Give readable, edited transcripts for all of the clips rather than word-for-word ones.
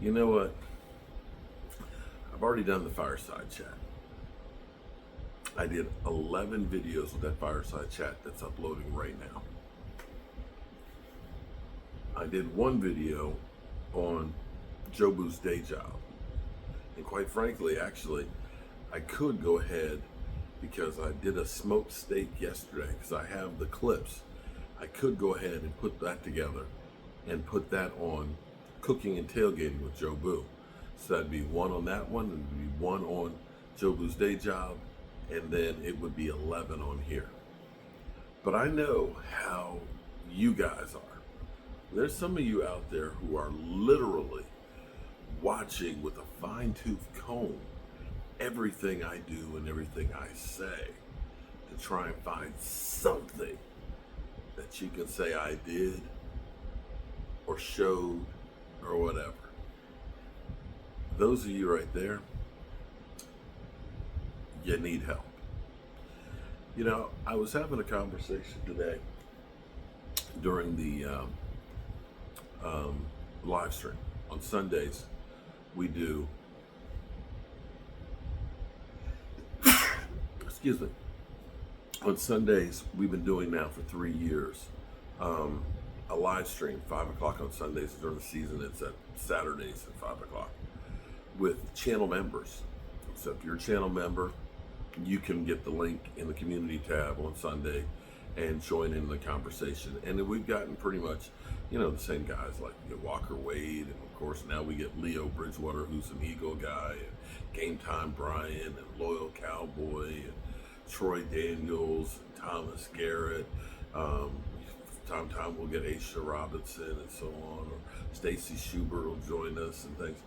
You know what? I've already done the fireside chat. I did 11 videos of that fireside chat that's uploading right now. I did one video on Jobu's day job. And quite frankly, actually, I could go ahead because I did a smoked steak yesterday because I have the clips. I could go ahead and put that together and put that on cooking and tailgating with Jobu. So that'd be one on that one, and it'd be one on Jobu's day job, and then it would be 11 on here. But I know how you guys are. There's some of you out there who are literally watching with a fine-tooth comb everything I do and everything I say to try and find something that you can say I did or showed or whatever. Those of you right there, you need help. You know, I was having a conversation today during the live stream. On Sundays, we do, excuse me, on Sundays, we've been doing now for 3 years, a live stream, 5 o'clock on Sundays. During the season, it's at Saturdays at 5 o'clock with channel members. So if you're a channel member, you can get the link in the community tab on Sunday and join in the conversation. And then we've gotten pretty much, you know, the same guys like Walker Wade, and of course now we get Leo Bridgewater, who's an Eagle guy, and Game Time Brian, and Loyal Cowboy, and Troy Daniels, and Thomas Garrett. Time we'll get Aisha Robinson and so on, or Stacy Schubert will join us and things.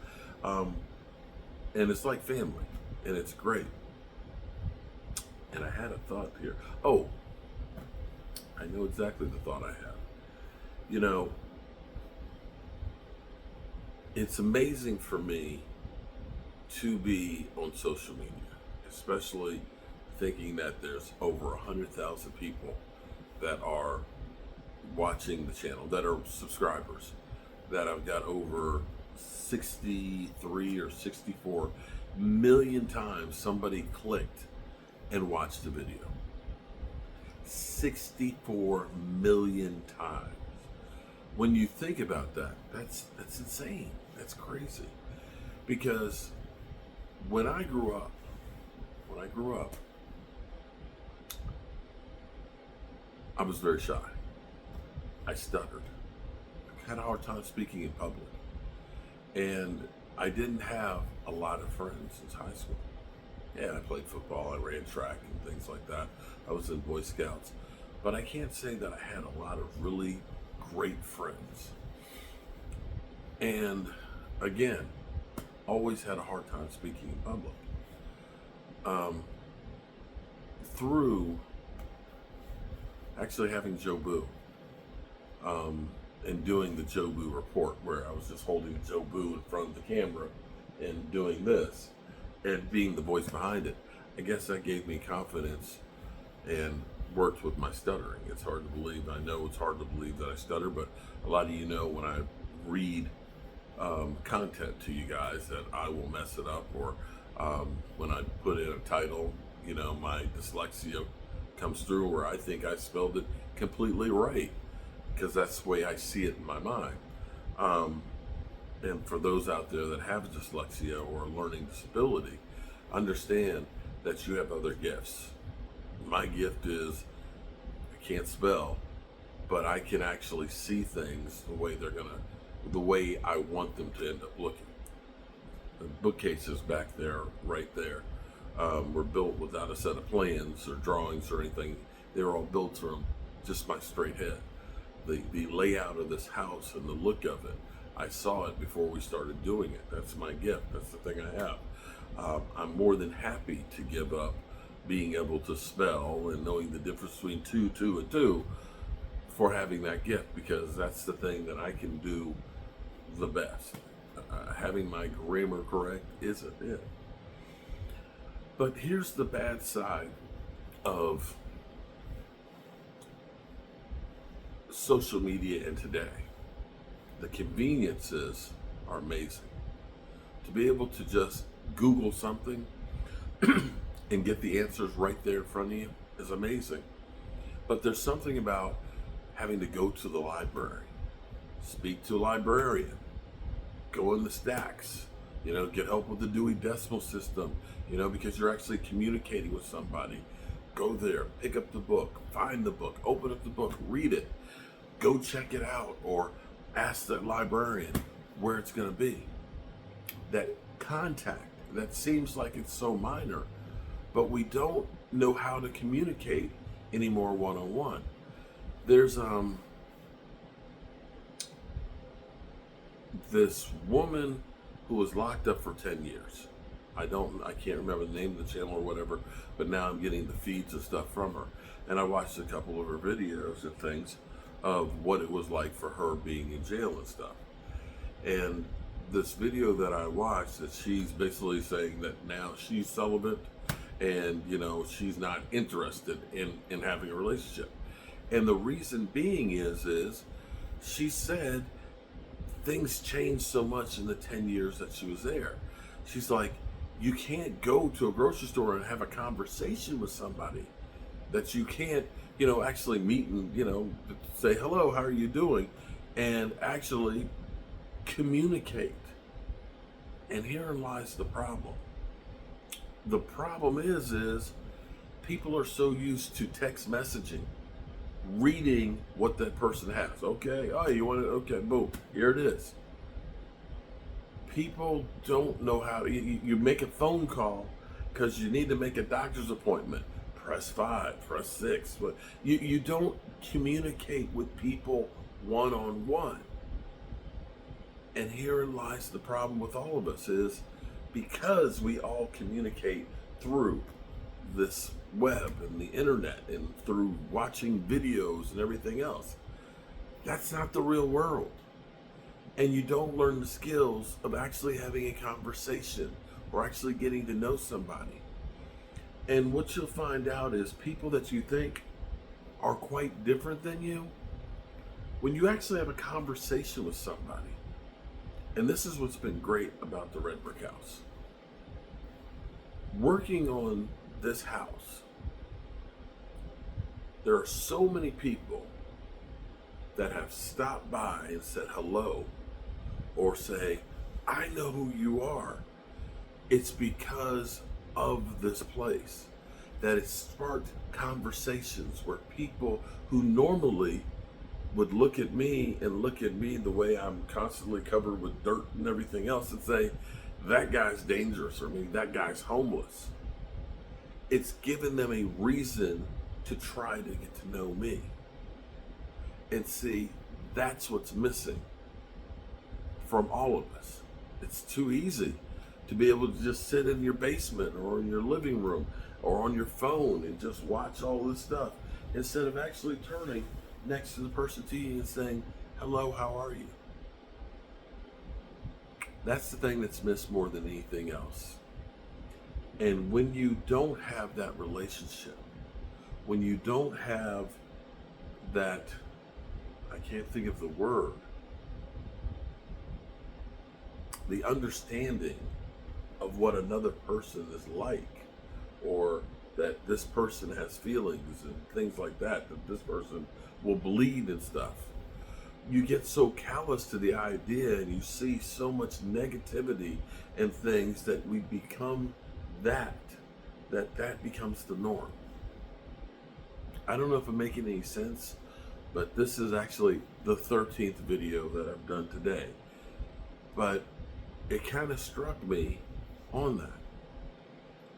And it's like family, and it's great. And I had a thought here. Oh, I know exactly the thought I have. You know, it's amazing for me to be on social media, especially thinking that there's over 100,000 people that are watching the channel, that are subscribers, that I've got over 63 or 64 million times somebody clicked and watched the video. 64 million times. When you think about that, that's insane. That's crazy. Because when I grew up, I was very shy. I stuttered. I had a hard time speaking in public. And I didn't have a lot of friends since high school. Yeah, I played football, I ran track and things like that. I was in Boy Scouts. But I can't say that I had a lot of really great friends. And again, always had a hard time speaking in public. Through actually having Jobu, and doing the Jobu report, where I was just holding Jobu in front of the camera and doing this and being the voice behind it. I guess that gave me confidence and worked with my stuttering. It's hard to believe. I know it's hard to believe that I stutter, but a lot of you know when I read content to you guys that I will mess it up, or when I put in a title, you know, my dyslexia comes through where I think I spelled it completely right, because that's the way I see it in my mind. And for those out there that have dyslexia or a learning disability, understand that you have other gifts. My gift is I can't spell, but I can actually see things the way I want them to end up looking. The bookcases back there, right there, were built without a set of plans or drawings or anything. They were all built from just my straight head. The layout of this house and the look of it, I saw it before we started doing it. That's my gift. That's the thing I have. I'm more than happy to give up being able to spell and knowing the difference between two, and two for having that gift, because that's the thing that I can do the best. Having my grammar correct isn't it. But here's the bad side of social media and today. The conveniences are amazing. To be able to just Google something and get the answers right there in front of you is amazing. But there's something about having to go to the library, speak to a librarian, go in the stacks, get help with the Dewey Decimal System, because you're actually communicating with somebody. Go there, pick up the book, find the book, open up the book, read it, go check it out, or ask the librarian where it's going to be. That contact, that seems like it's so minor, but we don't know how to communicate anymore one-on-one. There's this woman who was locked up for 10 years. I can't remember the name of the channel or whatever, but now I'm getting the feeds and stuff from her. And I watched a couple of her videos and things of what it was like for her being in jail and stuff. And this video that I watched, that she's basically saying that now she's celibate and, she's not interested in having a relationship. And the reason being is she said things changed so much in the 10 years that she was there. She's like, you can't go to a grocery store and have a conversation with somebody that you can't, actually meet and, say, hello, how are you doing? And actually communicate. And herein lies the problem. The problem is people are so used to text messaging, reading what that person has. Okay, oh, you want it? Okay, boom, here it is. People don't know how to, you make a phone call because you need to make a doctor's appointment. Press 5, press 6. But you don't communicate with people one-on-one. And herein lies the problem with all of us, is because we all communicate through this web and the internet and through watching videos and everything else. That's not the real world. And you don't learn the skills of actually having a conversation or actually getting to know somebody. And what you'll find out is people that you think are quite different than you, when you actually have a conversation with somebody, and this is what's been great about the Red Brick House. Working on this house, there are so many people that have stopped by and said hello, or say, I know who you are. It's because of this place that it sparked conversations where people who normally would look at me the way I'm constantly covered with dirt and everything else and say, that guy's dangerous, or maybe that guy's homeless. It's given them a reason to try to get to know me. And see, that's what's missing from all of us. It's too easy to be able to just sit in your basement or in your living room or on your phone and just watch all this stuff instead of actually turning next to the person to you and saying, hello, how are you? That's the thing that's missed more than anything else. And when you don't have that relationship, when you don't have that, I can't think of the word, the understanding of what another person is like, or that this person has feelings and things like that this person will bleed and stuff. You get so callous to the idea and you see so much negativity and things that we become that becomes the norm. I don't know if I'm making any sense, but this is actually the 13th video that I've done today. But it kind of struck me on that.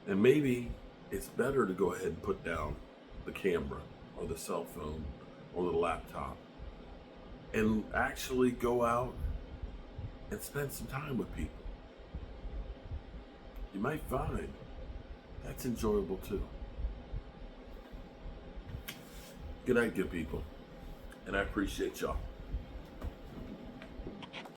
And maybe it's better to go ahead and put down the camera or the cell phone or the laptop and actually go out and spend some time with people. You might find that's enjoyable too. Good night, good people. And I appreciate y'all.